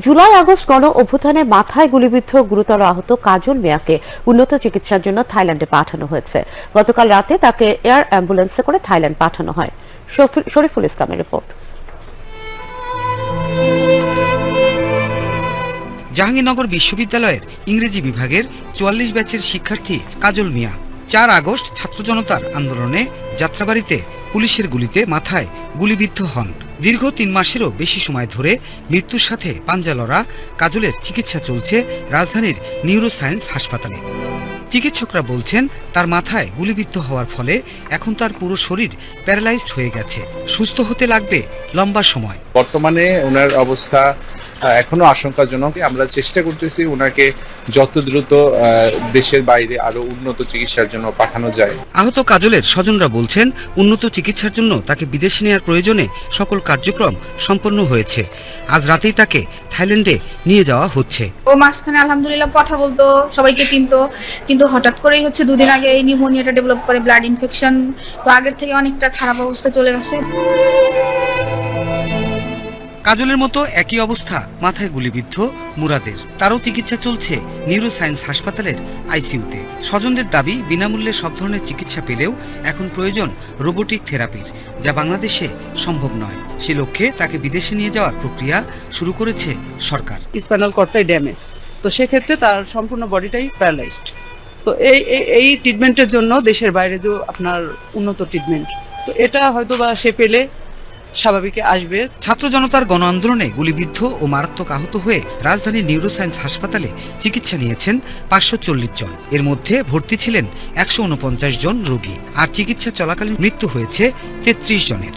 July August গণ অভ্যুত্থানে মাথায় গুলিবিদ্ধ গুরুতর আহত কাজল মিয়াকে উন্নত চিকিৎসার জন্য থাইল্যান্ডে পাঠানো হয়েছে। গতকাল রাতে তাকে এয়ার অ্যাম্বুলেন্সে করে থাইল্যান্ড পাঠানো হয়। শরীফুল ইসলামের রিপোর্ট। জাহাঙ্গীরনগর বিশ্ববিদ্যালয়ের ইংরেজি বিভাগের ৪৪ ব্যাচের শিক্ষার্থী কাজল মিয়া ৪ আগস্ট ছাত্র জনতার আন্দোলনে যাত্রাবাড়িতে পুলিশের গুলিতে মাথায় গুলিবিদ্ধ হন। দীর্ঘ ৩ মাসেরও বেশি সময় ধরে মৃত্যুর সাথে পাঞ্জা লড়া কাজলের চিকিৎসা চলছে রাজধানীর নিউরোসায়েন্স হাসপাতালে। চিকিৎসকরা বলছেন তার মাথায় গুলিবিদ্ধ হওয়ার ফলে এখন তার পুরো শরীর প্যারালাইজড হয়ে গেছে। সুস্থ হতে লাগবে লম্বা সময়। বর্তমানে ওনার অবস্থা এখনো আশঙ্কাজনক। আমরা চেষ্টা করতেছি ওনাকে যত দ্রুত দেশের বাইরে আরো উন্নত চিকিৎসার জন্য পাঠানো যায়। আহত কাজলের স্বজনরা বলছেন উন্নত চিকিৎসার জন্য তাকে বিদেশে নেওয়ার প্রয়োজনে সকল কার্যক্রম সম্পন্ন হয়েছে। আজ রাতেই তাকে থাইল্যান্ডে নিয়ে যাওয়া হচ্ছে। ও মাঝখানে আলহামদুলিল্লাহ কথা বলতো, সবাইকে চিনতো, কিন্তু হঠাৎ করেই দুদিন আগে এই নিউমোনিয়াটা ডেভেলপ করে, ব্লাড ইনফেকশন। তো আগের থেকে অনেকটা খারাপ অবস্থা চলে গেছে। কাজলের মতো একই অবস্থা মাথায় গুলিবিদ্ধ মুরাদের। তারও চিকিৎসা চলছে নিউরোসায়েন্স হাসপাতালের আইসিইউতে। স্বজনদের দাবি বিনামূল্যে সব ধরনের চিকিৎসা পেলেও এখন প্রয়োজন রোবোটিক থেরাপির, যা বাংলাদেশে সম্ভব নয়। সে লক্ষ্যে তাকে বিদেশে নিয়ে যাওয়ার প্রক্রিয়া শুরু করেছে সরকার। স্পাইনাল কর্ডটাই ড্যামেজ, তো সেক্ষেত্রে তার সম্পূর্ণ বডিটাই প্যারালাইজড। তো এই ট্রিটমেন্টের জন্য দেশের বাইরে যে আপনার উন্নত ট্রিটমেন্ট, তো এটা হয়তো বা সে পেলে স্বাভাবিক আসবে। ছাত্র জনতার গণ আন্দোলনে গুলিবিদ্ধ ও মারাত্মক আহত হয়ে রাজধানীর নিউরোসায়েন্স হাসপাতালে চিকিৎসা নিয়েছেন ৫৪০ জন। এর মধ্যে ভর্তি ছিলেন ১৪৯ জন রোগী, আর চিকিৎসা চলাকালীন মৃত্যু হয়েছে ৩৩ জনের।